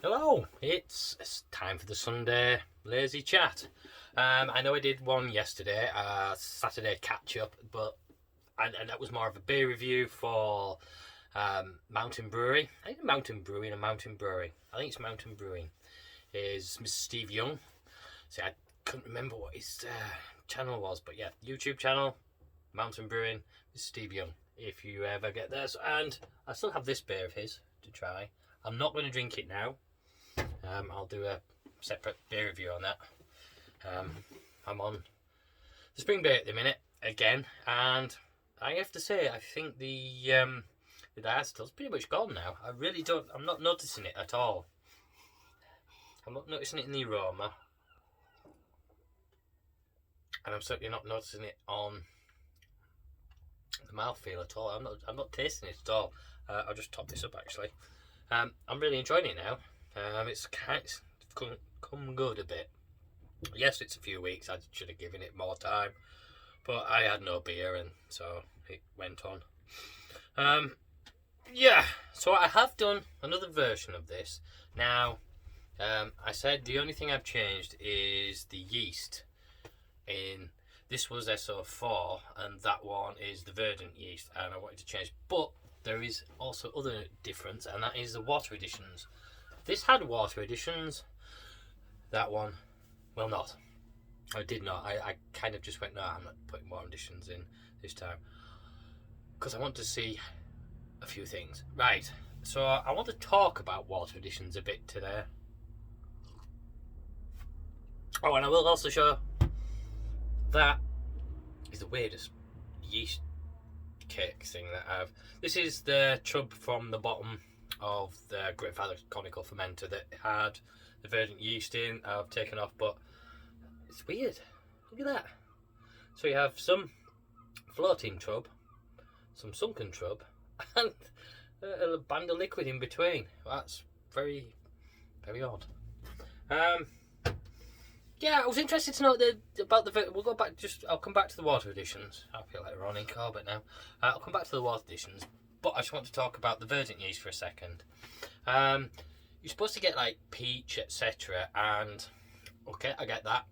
Hello, it's time for the Sunday lazy chat. I know I did one yesterday, Saturday catch up, but and that was more of a beer review for Mountain Brewery. I think Mountain Brewing and Mountain Brewery. I think it's Mountain Brewing. Is Mr. Steve Young. See, I couldn't remember what his channel was, but yeah, YouTube channel, Mountain Brewing, Mr. Steve Young. If you ever get there, and I still have this beer of his to try. I'm not going to drink it now. I'll do a separate beer review on that. I'm on the spring beer at the minute again, and I have to say I think the diastill's pretty much gone now. I really don't. I'm not noticing it at all. I'm not noticing it in the aroma, and I'm certainly not noticing it on the mouthfeel at all. I'm not tasting it at all. I'll just top this up actually. I'm really enjoying it now. It's come good a bit. Yes, it's a few weeks. I should have given it more time, but I had no beer, and so it went on. Yeah. So I have done another version of this. Now, I said the only thing I've changed is the yeast. In this was SO4, and that one is the Verdant yeast, and I wanted to change, but there is also other difference, and that is the water additions. This had water additions. That one, well, not. I did not. I kind of just went, no, I'm not putting water additions in this time. Because I want to see a few things. Right, so I want to talk about water additions a bit today. Oh, and I will also show that is the weirdest yeast cake thing that I have. This is the chub from the bottom of the Great Father conical fermenter that had the Verdant yeast in. I've taken off, but it's weird. Look at that. So you have some floating trub, some sunken trub, and a band of liquid in between. That's very, very odd. Yeah, I was interested to know about the. We'll go back. I'll come back to the water additions. I feel like Ronnie Corbett now. I'll come back to the water additions, but I just want to talk about the Verdant yeast for a second. You're supposed to get like peach, etc., and okay, I get that.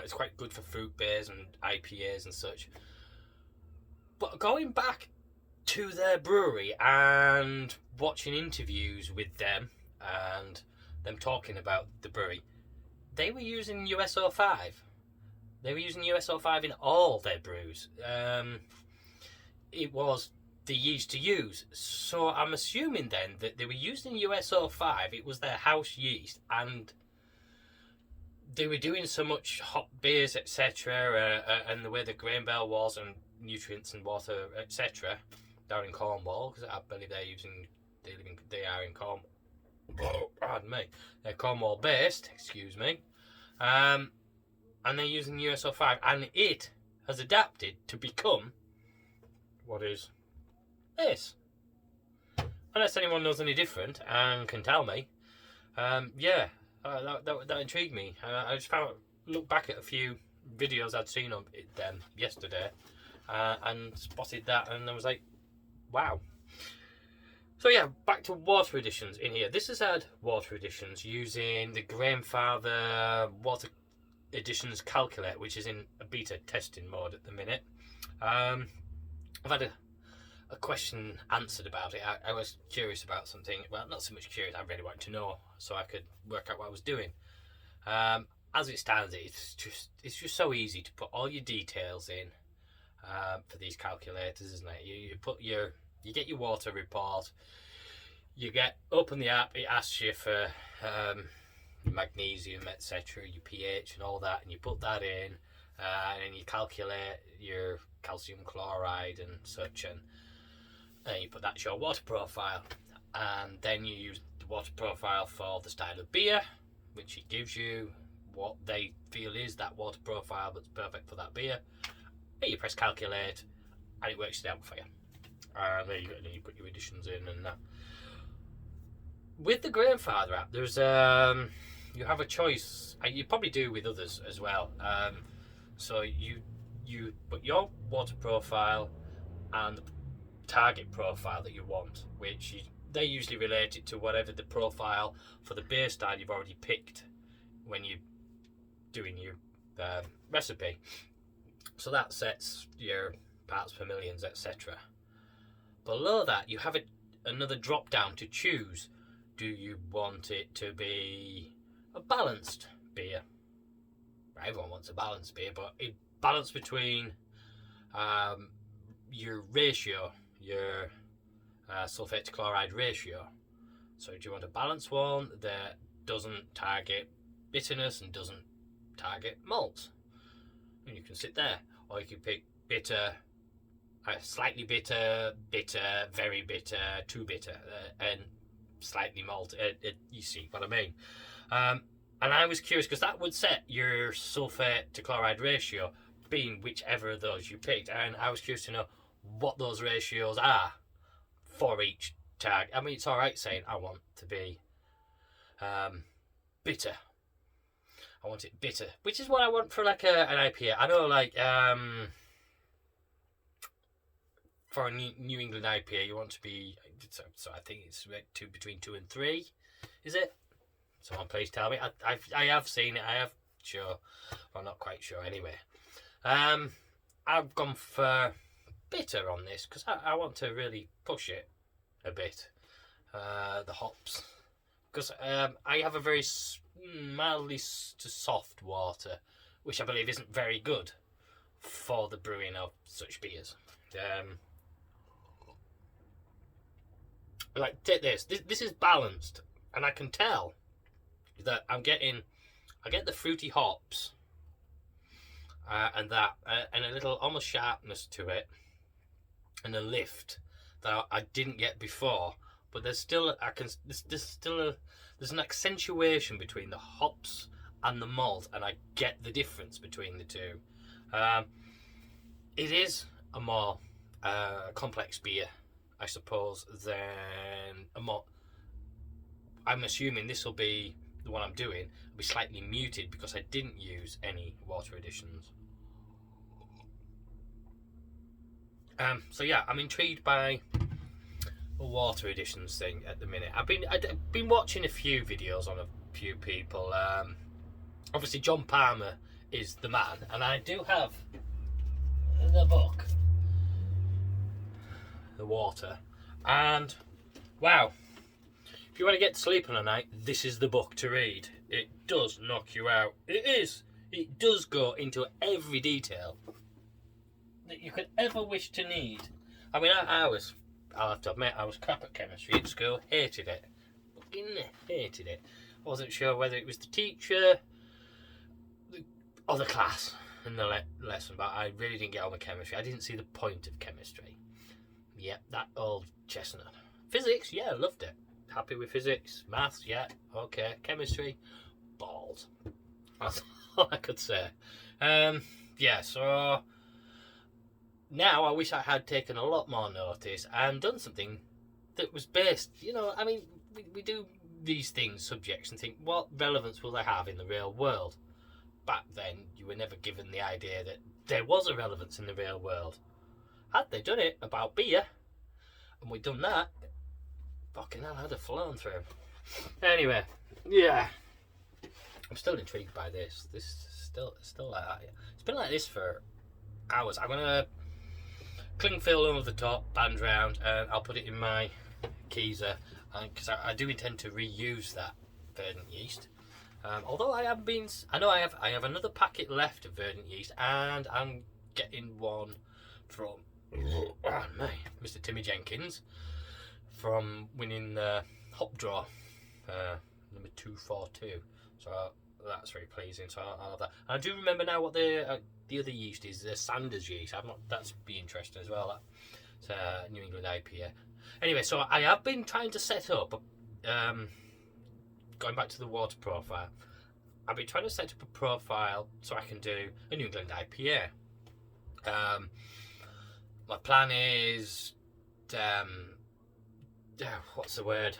It's quite good for fruit beers and IPAs and such. But going back to their brewery and watching interviews with them and them talking about the brewery, they were using USO5. They were using USO5 in all their brews. It was the yeast to use. So I'm assuming then that they were using USO5. It was their house yeast, and they were doing so much hop beers, etc., and the way the grain bell was, and nutrients and water, etc., down in Cornwall, because I believe they are in Cornwall. Oh, pardon me. They're Cornwall based, excuse me. And they're using USO5, and it has adapted to become what is this. Unless anyone knows any different and can tell me. Yeah, that intrigued me. I just looked back at a few videos I'd seen of it then yesterday, and spotted that, and I was like, wow. So yeah, back to water additions in here. This has had water additions using the Grainfather water additions calculator, which is in a beta testing mode at the minute. I've had a question answered about it. I was curious about something. Well, not so much curious. I really wanted to know so I could work out what I was doing. As it stands, it's just so easy to put all your details in for these calculators, isn't it? You get your water report. You open the app. It asks you for your magnesium, etc., your pH, and all that, and you put that in, and you calculate your calcium chloride and such, and you put that's your water profile, and then you use the water profile for the style of beer, which it gives you what they feel is that water profile that's perfect for that beer. And you press calculate, and it works it out for you. And there you go, and then you put your additions in and that. With the Grainfather app, there's you have a choice. You probably do with others as well. So you put your water profile and the target profile that you want, which they usually relate it to whatever the profile for the beer style you've already picked when you're doing your recipe. So that sets your parts per millions, etc. Below that, you have another drop down to choose. Do you want it to be a balanced beer? Everyone wants a balanced beer, but it balance between your ratio, your sulfate to chloride ratio. So do you want a balanced one that doesn't target bitterness and doesn't target malt? And you can sit there, or you can pick bitter, slightly bitter, bitter, very bitter, too bitter, and slightly malt. You see what I mean? And I was curious because that would set your sulfate to chloride ratio being whichever of those you picked, and I was curious to know what those ratios are for each tag. I mean, it's all right saying I want to be bitter. I want it bitter, which is what I want for like an IPA. I know, like for a New England IPA, you want to be. So I think it's between 2 and 3. Is it? Someone please tell me. I have seen it. I have sure. Well, not quite sure anyway. I've gone for bitter on this because I want to really push it a bit. The hops, because I have a very mildly to soft water, which I believe isn't very good for the brewing of such beers. Like, take this. This is balanced, and I can tell that I get the fruity hops, and a little almost sharpness to it, and a lift that I didn't get before. But there's still there's an accentuation between the hops and the malt, and I get the difference between the two. It is a more complex beer, I suppose, than a more. I'm assuming this will be the one I'm doing. Will be slightly muted because I didn't use any water additions. So yeah, I'm intrigued by the water additions thing at the minute. I've been watching a few videos on a few people. Obviously, John Palmer is the man, and I do have the book, The Water, and wow. If you want to get to sleep on a night, this is the book to read. It does knock you out. It does go into every detail that you could ever wish to need. I mean, I'll have to admit, I was crap at chemistry at school. Hated it. Fucking hated it. I wasn't sure whether it was the teacher or the class in the lesson, but I really didn't get on with chemistry. I didn't see the point of chemistry. Yep, that old chestnut. Physics, yeah, loved it. Happy with physics. Maths, yeah, okay. Chemistry, balls. That's all I could say. Yeah, so now I wish I had taken a lot more notice and done something that was based, I mean, we do these things, subjects, and think, what relevance will they have in the real world? Back then, you were never given the idea that there was a relevance in the real world. Had they done it about beer, and we'd done that, fucking hell, I'd have flown through. Anyway, yeah. I'm still intrigued by this. This is still like that. It's been like this for hours. I'm gonna cling film over the top, band round, and I'll put it in my Keezer, because I do intend to reuse that verdant yeast. Although I have another packet left of verdant yeast, and I'm getting one from Mr. Timmy Jenkins from winning the hop draw number 242. So that's very pleasing. So I'll have that. And I do remember now what the other yeast is. The Sanders yeast. That's be interesting as well. It's New England IPA. Anyway, so I have been trying to set up. Going back to the water profile, I've been trying to set up a profile so I can do a New England IPA. My plan is, what's the word?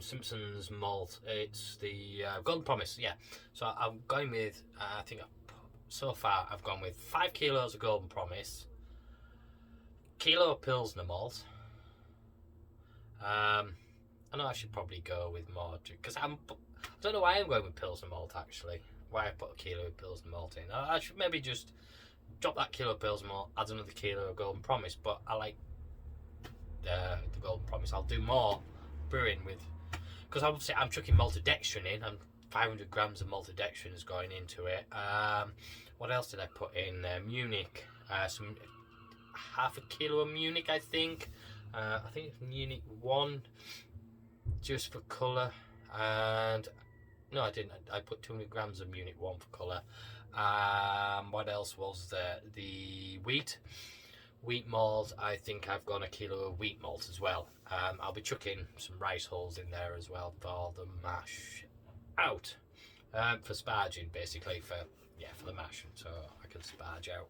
Simpson's malt. It's the Golden Promise. Yeah. So I'm going with. I think so far I've gone with 5 kilos of Golden Promise, kilo of Pilsner malt, I know I should probably go with more because I don't know why I'm going with Pilsner malt actually. Why I put a kilo of Pilsner malt in. I should maybe just drop that kilo of Pilsner malt, add another kilo of Golden Promise. But I like the Golden Promise. I'll do more brewing with, because obviously I'm chucking maltodextrin in. I'm 500 grams of maltodextrin is going into it. What else did I put in? Munich. Some half a kilo of Munich, I think. I think it's Munich 1, just for colour. And no, I didn't. I put 200 grams of Munich 1 for colour. What else was there? The wheat malt. I think I've got a kilo of wheat malt as well. I'll be chucking some rice hulls in there as well for the mash out, for sparging basically, for the mash, so I can sparge out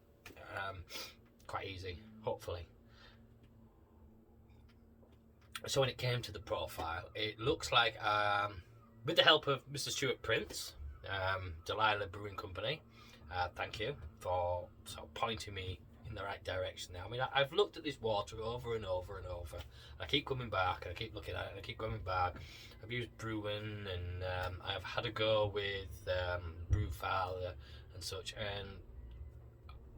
quite easy, hopefully. So when it came to the profile, it looks like, with the help of Mr. Stuart Prince, Delilah Brewing Company, thank you for sort of pointing me in the right direction now. I mean, I've looked at this water over and over and over. I keep coming back and I keep looking at it and I keep coming back. I've used Bruin and I've had a go with Brewfile and such, and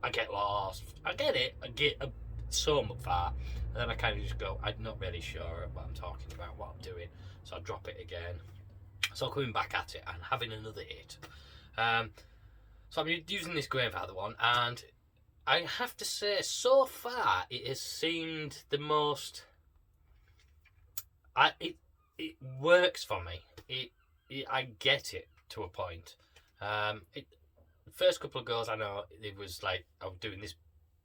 I get lost. I get it. I get so far, and then I kind of just go, I'm not really sure what I'm talking about, what I'm doing, so I drop it again. So coming back at it and having another hit. So I'm using this Grainfather one, and I have to say, so far it has seemed the most. It works for me. I get it to a point. The first couple of goes, I know it was like I was doing this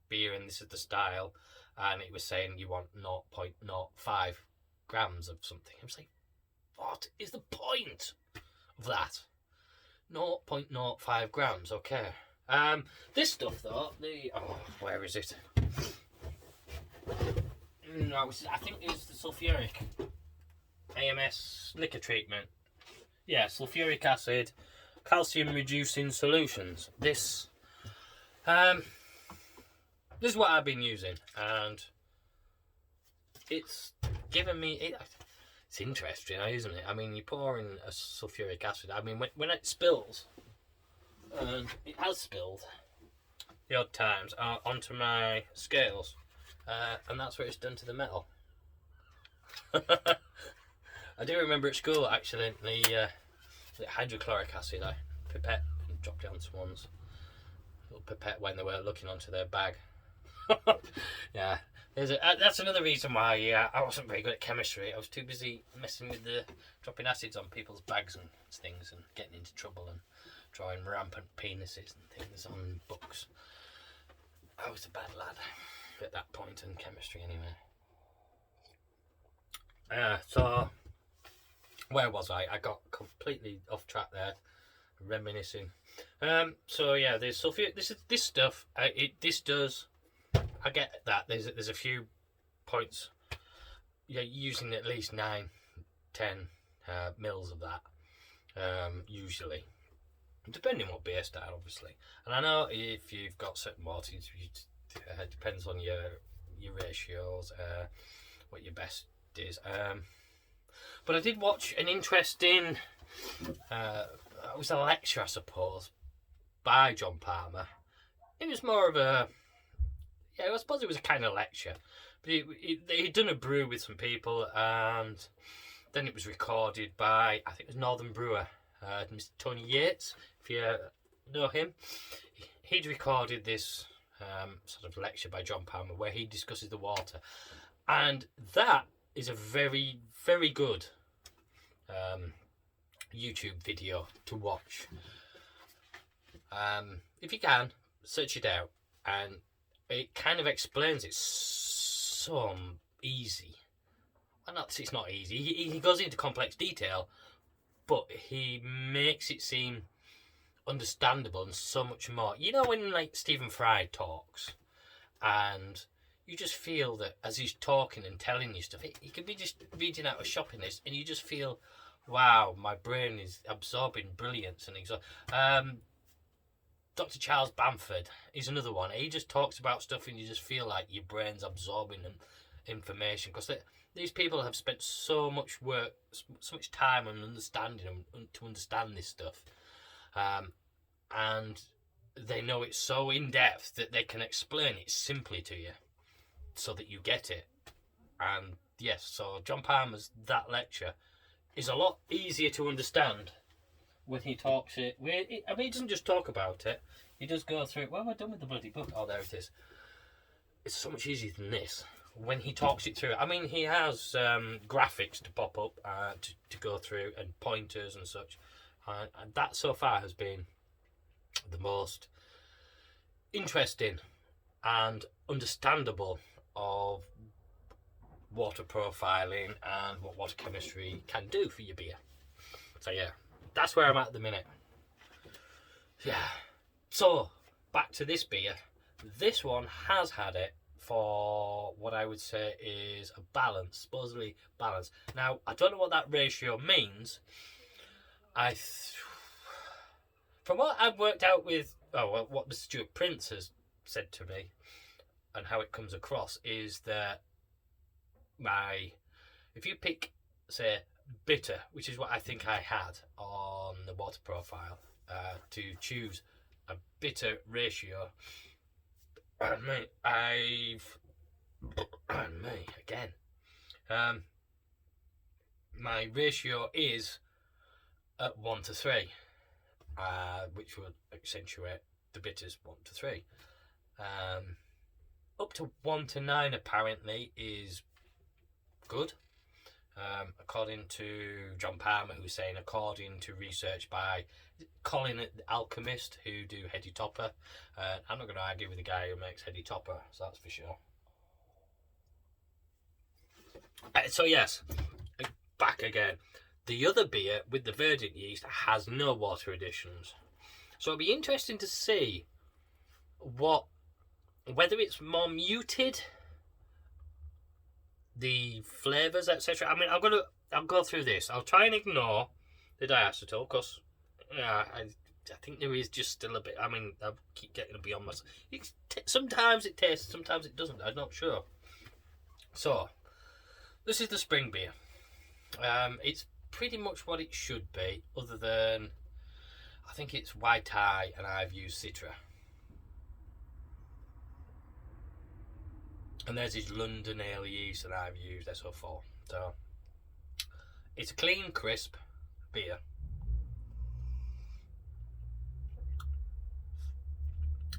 beer and this is the style, and it was saying you want 0.05 grams of something. I was like, what is the point of that? 0.05 grams, okay. This stuff though, where is it? No, I think it's the sulfuric AMS liquor treatment. Yeah, sulfuric acid, calcium reducing solutions. This is what I've been using, and it's given me it's interesting, isn't it? I mean, you pour in a sulfuric acid. I mean, when it spills, and it has spilled the odd times onto my scales, and that's what it's done to the metal. I do remember at school actually the hydrochloric acid. I pipette and dropped it on someone's little pipette when they were looking onto their bag. Yeah, that's another reason why I wasn't very good at chemistry. I was too busy messing with the dropping acids on people's bags and things and getting into trouble and drawing rampant penises and things on books. I was a bad lad at that point in chemistry anyway. So where was I? I got completely off track there, reminiscing. So yeah, there's sulfuric. This stuff. This does. I get that. There's a few points. Yeah, using at least 9, 10 mils of that. Usually, depending what beer style, obviously. And I know if you've got certain waters, it depends on your ratios, what your best is. But I did watch an interesting. It was a lecture, I suppose, by John Palmer. It was more of a. Yeah, I suppose it was a kind of lecture. But he'd done a brew with some people, and then it was recorded by, I think it was Northern Brewer, Mr. Tony Yates, if you know him. He'd recorded this sort of lecture by John Palmer where he discusses the water. And that is a very, very good YouTube video to watch. If you can, search it out, and it kind of explains it so easy. Well, it's not easy. He goes into complex detail, but he makes it seem understandable and so much more. You know when like Stephen Fry talks, and you just feel that as he's talking and telling you stuff, he could be just reading out a shopping list, and you just feel, wow, my brain is absorbing brilliance and Dr. Charles Bamford is another one. He just talks about stuff and you just feel like your brain's absorbing information, because these people have spent so much work, so much time on understanding them to understand this stuff, and they know it so in depth that they can explain it simply to you, so that you get it. And yes, so John Palmer's that lecture is a lot easier to understand when he talks it. I mean, he doesn't just talk about it; he does go through it. What have I done with the bloody book? Oh, there it is. It's so much easier than this when he talks it through. I mean, he has graphics to pop up to go through and pointers and such. And that so far has been the most interesting and understandable of water profiling and what water chemistry can do for your beer. So yeah, that's where I'm at the minute. Yeah. So, back to this beer. This one has had it for what I would say is a balance, supposedly balance. Now, I don't know what that ratio means. From what I've worked out with, what Mr. Stuart Prince has said to me, and how it comes across, is that if you pick, say, bitter, which is what I think I had on the water profile, to choose a bitter ratio. And me again. My ratio is at 1 to 3, which would accentuate the bitters 1 to 3. Up to 1 to 9 apparently is good. According to John Palmer, who's saying, according to research by Colin the Alchemist, who do Heady Topper. I'm not going to argue with the guy who makes Heady Topper, so that's for sure. So yes, back again. The other beer with the verdant yeast has no water additions. So it'll be interesting to see whether it's more muted, the flavours, etc. I mean, I'll go through this. I'll try and ignore the diacetyl, because I think there is just still a bit. I mean, I keep getting beyond myself. Sometimes it tastes, sometimes it doesn't. I'm not sure. So, this is the spring beer. It's pretty much what it should be, other than I think it's Waitai and I've used Citra. And there's his London Ale yeast and I've used SO4. So it's a clean, crisp beer.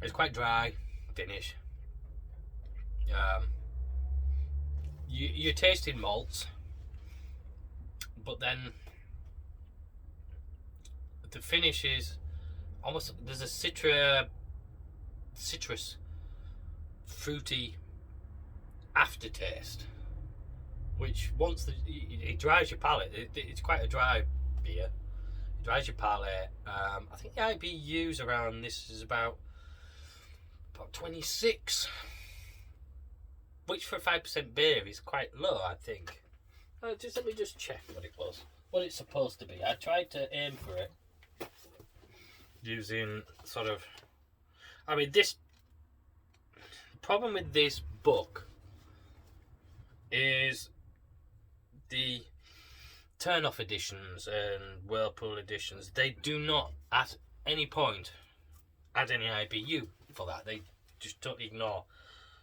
It's quite dry finish. You're tasting malts, but then the finish is almost, there's a citrus, fruity aftertaste, which once it dries your palate. It's quite a dry beer. It dries your palate. I think the IBUs around this is about 26, which for a 5% beer is quite low, I think. Let me just check what it's supposed to be. I tried to aim for it using sort of. I mean, the problem with this book is the turn-off editions and Whirlpool editions. They do not at any point add any IBU for that. They just totally ignore.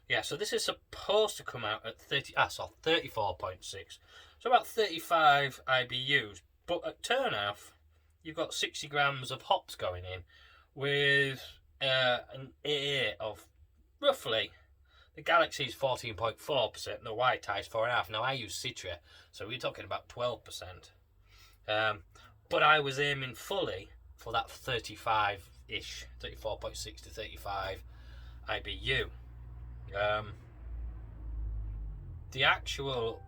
Yeah, so this is supposed to come out at 34.6. So about 35 IBUs. But at turn-off, you've got 60 grams of hops going in with an AA of roughly. The Galaxy is 14.4%, and the Waitai is 4.5%. Now, I use Citra, so we're talking about 12%. But I was aiming fully for that 35-ish, 34.6 to 35 IBU. The actual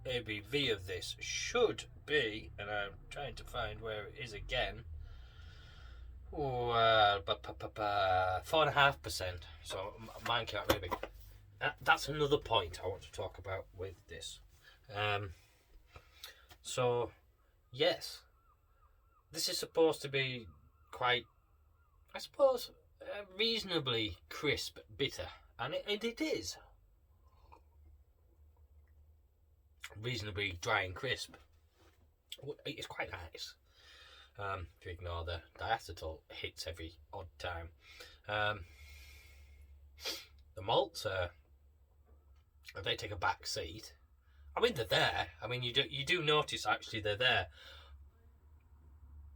ABV of this should be, and I'm trying to find where it is again, 4.5%. So mine came out really big. That's another point I want to talk about with this. So, yes, this is supposed to be quite, I suppose, reasonably crisp bitter, and it is. reasonably dry and crisp. It's quite nice. If you ignore the diacetyl hits every odd time. The malts they take a back seat. I mean, they're there. I mean, you do notice actually they're there,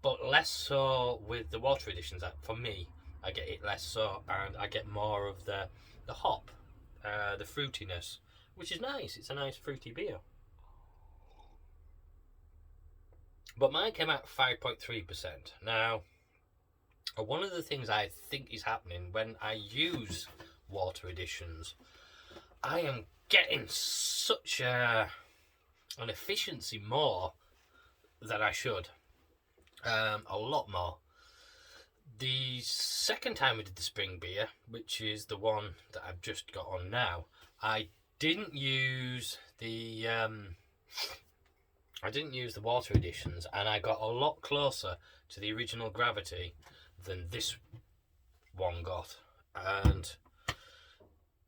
but less so with the water additions. For me, I get it less so, and I get more of the hop, the fruitiness, which is nice. It's a nice fruity beer. But mine came out 5.3%. Now, one of the things I think is happening when I use water additions, I am getting such an efficiency more than I should. A lot more. The second time we did the spring beer, which is the one that I've just got on now, I didn't use the water additions, and I got a lot closer to the original gravity than this one got. And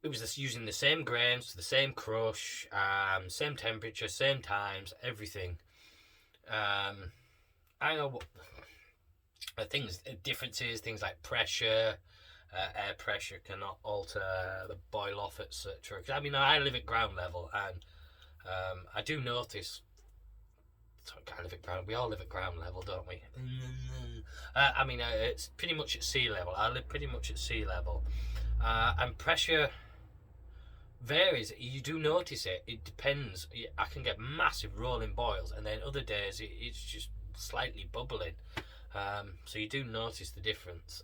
it was just using the same grains, the same crush, same temperature, same times, everything. I know what differences, things like pressure, air pressure cannot alter the boil off, etc. I mean, I live at ground level, and I do notice. We all live at ground level, don't we? I mean, it's pretty much at sea level. I live pretty much at sea level, and pressure varies. You do notice it. It depends. I can get massive rolling boils, and then other days it's just slightly bubbling. So you do notice the difference.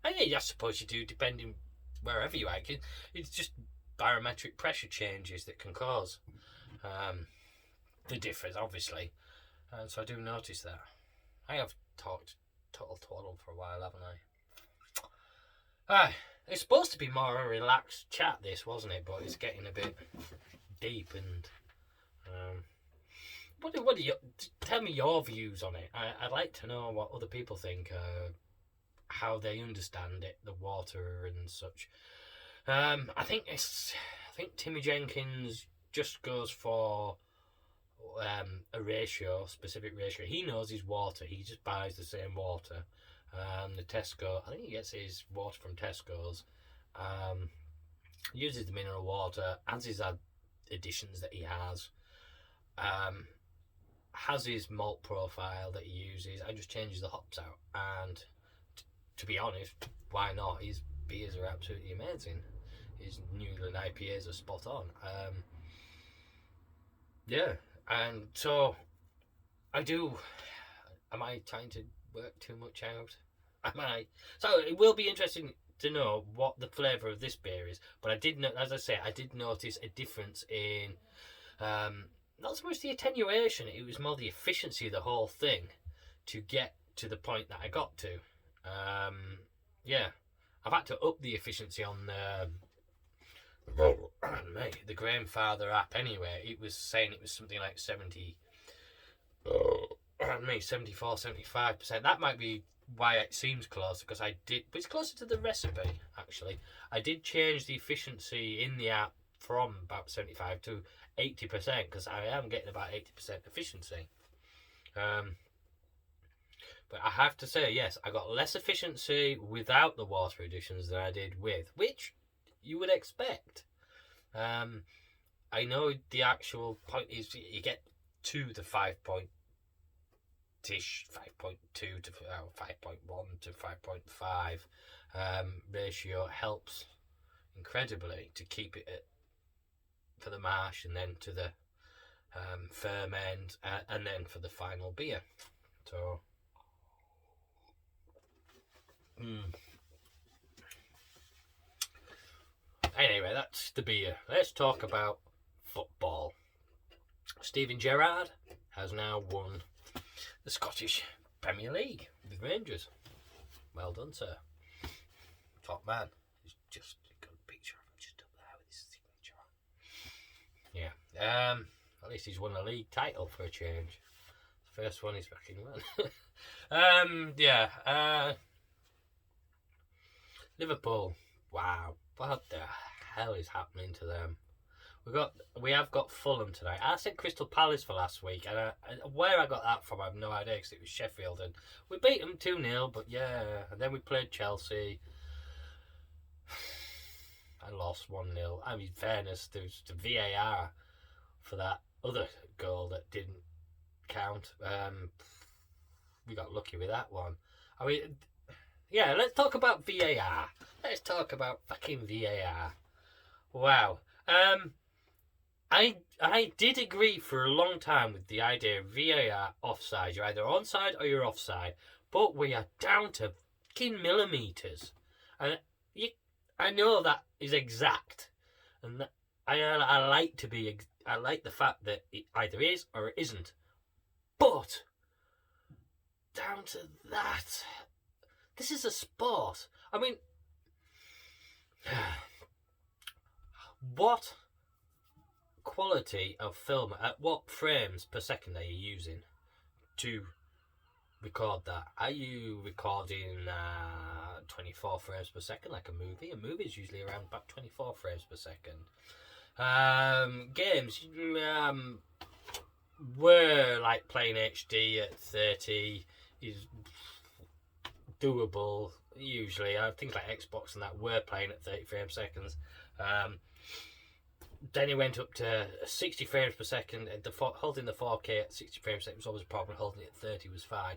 And yeah, I suppose you do, depending wherever you are. It's just barometric pressure changes that can cause the difference, obviously. So I do notice that. I have talked total twaddle for a while, haven't I? It's supposed to be more a relaxed chat, this, wasn't it? But it's getting a bit deep and. What do you tell me your views on it? I'd like to know what other people think, how they understand it, the water and such. I think Timmy Jenkins just goes for a specific ratio. He knows his water. He just buys the same water. The Tesco, I think he gets his water from Tesco's. Uses the mineral water, adds his additions that he has. Has his malt profile that he uses, and just changes the hops out. And to be honest, why not? His beers are absolutely amazing. His New England IPAs are spot on. Yeah, and so am I trying to work too much out? Am I? So it will be interesting to know what the flavour of this beer is. But I did notice a difference in not so much the attenuation, it was more the efficiency of the whole thing to get to the point that I got to. Yeah, I've had to up the efficiency on the Grainfather app anyway. It was saying it was something like 74, 75%. That might be why it seems closer, because but it's closer to the recipe, actually. I did change the efficiency in the app from about 75 to 80%, because I am getting about 80% efficiency. But I have to say, yes, I got less efficiency without the water additions than I did with, which you would expect. I know the actual point is you get to the 5.2 to 5.1 to 5.5 ratio helps incredibly to keep it at, for the mash, and then to the ferment, and then for the final beer. So anyway, that's the beer. Let's talk about football. Steven Gerrard has now won the Scottish Premier League with Rangers. Well done, sir. Top man. He's just got a picture of him just up there with his signature on. Yeah. At least he's won a league title for a change. The first one he's fucking won. Yeah. Liverpool. Wow. What the hell is happening to them? We have got Fulham tonight. I said Crystal Palace for last week, and where I got that from, I have no idea because it was Sheffield, and we beat them 2-0. But yeah, and then we played Chelsea. I lost 1-0. I mean, fairness, there was the VAR for that other goal that didn't count. We got lucky with that one. I mean, yeah, let's talk about VAR. Let's talk about fucking VAR. Wow. I did agree for a long time with the idea of VAR offside. You're either onside or you're offside. But we are down to fucking millimetres. And I know that is exact. And that, I like to be... I like the fact that it either is or it isn't. But down to that... This is a sport. I mean... What quality of film, at what frames per second are you using to record that? Are you recording 24 frames per second like a movie? A movie is usually around about 24 frames per second. Games, we're like playing HD at 30 is doable usually. Things like Xbox and that, we're playing at 30 frames seconds. Then it went up to 60 frames per second. Holding the 4K at 60 frames per second was always a problem. Holding it at 30 was fine.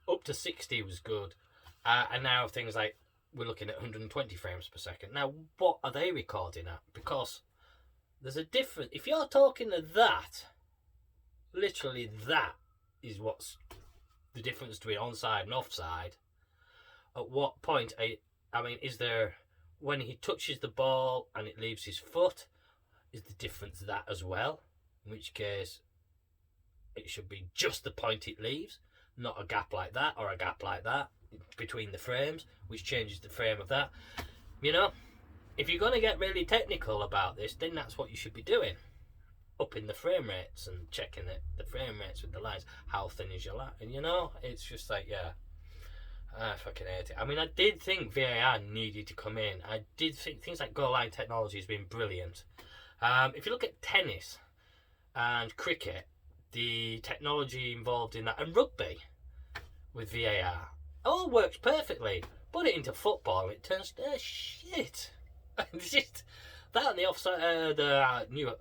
Up to 60 was good. And now things like we're looking at 120 frames per second. Now, what are they recording at? Because there's a difference. If you're talking to that, literally that is what's the difference between onside and offside. At what point, is there, when he touches the ball and it leaves his foot, is the difference that as well? In which case, it should be just the point it leaves, not a gap like that or a gap like that between the frames, which changes the frame of that. You know, if you're going to get really technical about this, then that's what you should be doing. Upping the frame rates and checking the frame rates with the lines. How thin is your line? And you know, it's just like, yeah. I fucking hate it. I mean, I did think VAR needed to come in. I did think things like goal line technology has been brilliant. If you look at tennis and cricket, the technology involved in that, and rugby with VAR, all works perfectly. Put it into football, it turns to shit. It's just that and the offside, the new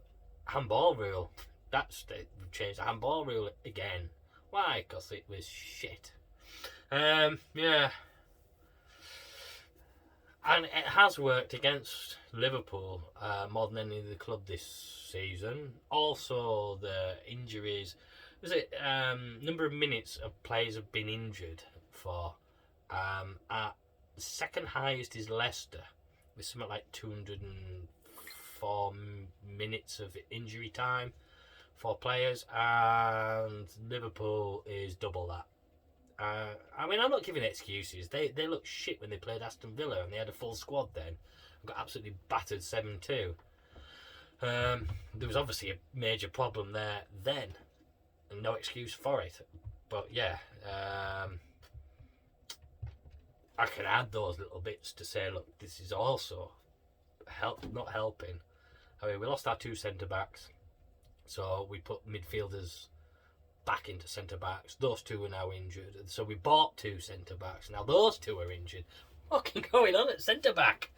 handball rule. They've changed the handball rule again. Why? Because it was shit. Yeah. And it has worked against Liverpool more than any other club this season. Also, the injuries. Was it number of minutes of players have been injured for? At the second highest is Leicester, with something like 204 minutes of injury time for players, and Liverpool is double that. I mean, I'm not giving excuses. They looked shit when they played Aston Villa and they had a full squad then and got absolutely battered 7-2. There was obviously a major problem there then and no excuse for it. But yeah, I can add those little bits to say, look, this is also not helping. I mean, we lost our two centre-backs, so we put midfielders back into centre-backs. Those two are now injured, so we bought two centre-backs. Now those two are injured. What's going on at centre-back?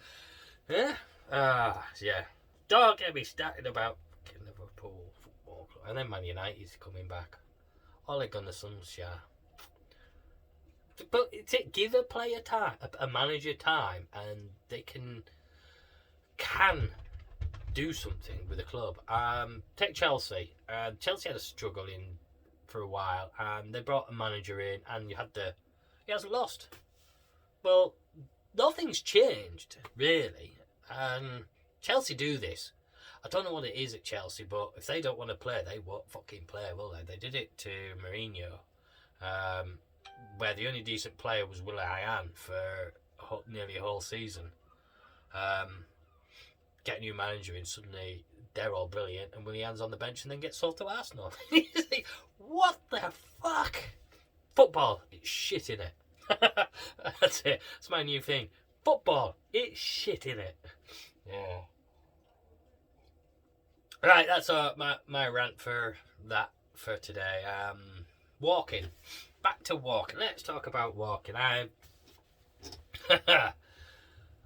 Yeah? Yeah. Don't get me started about Liverpool Football Club. And then Man United's coming back. Ole Gunnar Solskjaer. But give a player time, a manager time, and they can do something with the club. Take Chelsea. Chelsea had a struggle for a while, and they brought a manager in, and he hasn't lost. Well, nothing's changed really, and Chelsea do this. I don't know what it is at Chelsea, but if they don't want to play, they won't fucking play, will they? They did it to Mourinho, where the only decent player was Willian for nearly a whole season. Get a new manager in, suddenly they're all brilliant, and Willian's on the bench and then gets sold to Arsenal. Like, what the fuck? Football, it's shit in it. That's it. That's my new thing. Football, it's shit in it. Yeah. Right, that's my rant for today. Walking. Back to walking. Let's talk about walking. I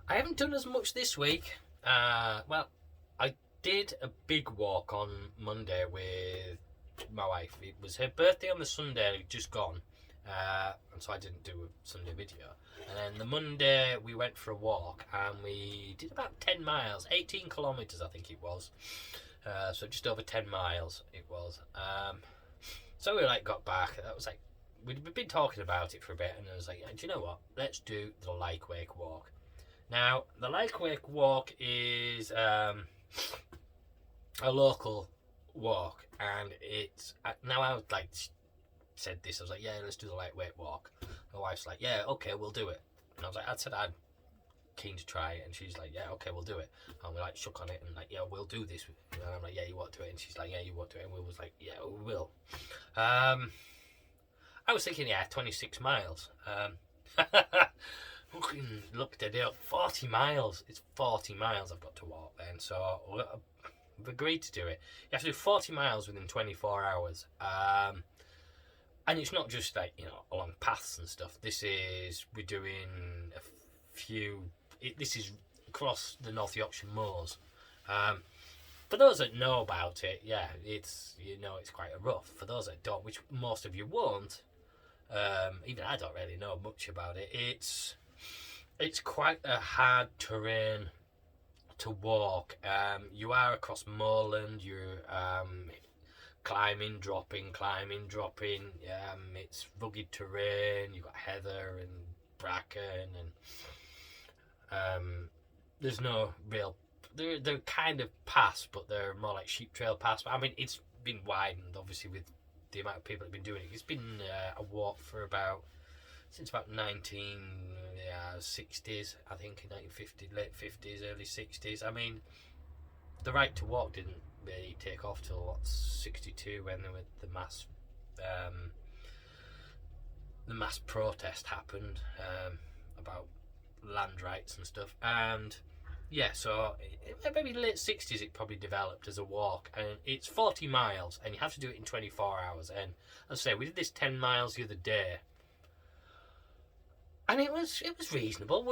haven't done as much this week. Well, I did a big walk on Monday with my wife. It was her birthday on the Sunday, just gone. And so I didn't do a Sunday video. And then the Monday we went for a walk and we did about 10 miles, 18 kilometres I think it was. So just over 10 miles it was. So we got back. That was we'd been talking about it for a bit, and I was like, do you know what? Let's do the Lyke-Wake walk. Now, the Lyke-Wake walk is a local walk, and it's now I was said this. I was like, yeah, let's do the Lyke-Wake walk. My wife's like, yeah, okay, we'll do it. And I was like, I said I'm keen to try it, and she's like, yeah, okay, we'll do it. And we shook on it and yeah, we'll do this. And I'm like, yeah, you want to do it? And she's like, yeah, you want to do it? And we was like, yeah, we will. I was thinking, yeah, 26 miles. Looked at it up, 40 miles. It's 40 miles I've got to walk then. So we've agreed to do it. You have to do 40 miles within 24 hours. And it's not just along paths and stuff. We're doing a few. This is across the North Yorkshire moors. For those that know about it, yeah, it's quite a rough. For those that don't, which most of you won't, even I don't really know much about it. It's quite a hard terrain to walk. You are across moorland. You're climbing, dropping. It's rugged terrain. You've got heather and bracken, and there's no real. They're kind of paths, but they're more like sheep trail paths. I mean, it's been widened obviously with the amount of people that have been doing it. It's been a walk for since about 1960s, I think, 1950s, late 50s, early 60s. I mean, the right to walk didn't really take off till 62 when there were the mass protest happened about land rights and stuff. And yeah, so maybe late 60s it probably developed as a walk, and it's 40 miles and you have to do it in 24 hours. And as I say, we did this 10 miles the other day, and it was reasonable.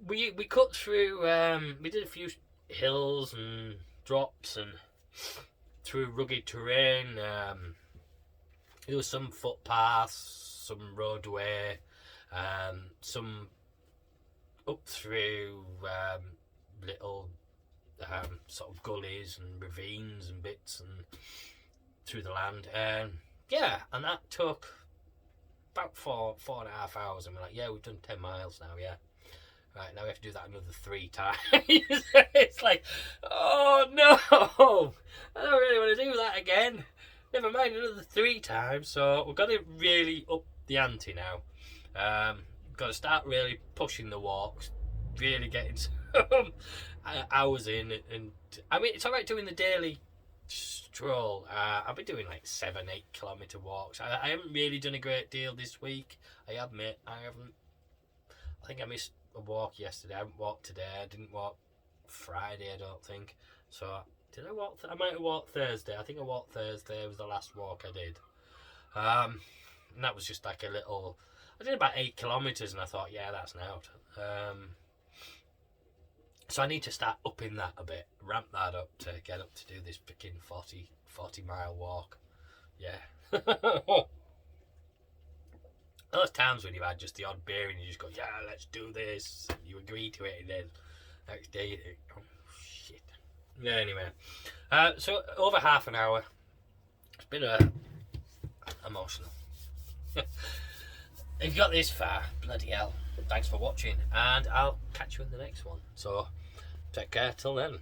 We cut through, we did a few hills and drops and through rugged terrain. There was some footpaths, some roadway, some up through little sort of gullies and ravines and bits and through the land. Yeah, and that took about 4.5 hours, and we're like, yeah, we've done 10 miles now, yeah. Right, now we have to do that another 3 times. It's like, oh no, I don't really want to do that again. Never mind another 3 times. So we've got to really up the ante now. Got to start really pushing the walks, really getting some hours in. And I mean, it's alright doing the daily stroll. I've been doing 7-8 kilometre walks. I haven't really done a great deal this week, I admit. I think I missed a walk yesterday. I haven't walked today. I didn't walk Friday, I don't think. So did I walk? I might have walked Thursday. I think I walked Thursday. Was the last walk I did. And that was just a little. I did about 8 kilometres, and I thought, yeah, that's an out. So I need to start upping that a bit, ramp that up to get up to do this freaking 40 mile walk. Yeah. Those times when you've had just the odd beer and you just go, yeah, let's do this. You agree to it, and then next day you think, oh shit. Yeah, anyway. So over half an hour. It's been emotional. If you got this far, bloody hell, thanks for watching, and I'll catch you in the next one. So take care till then.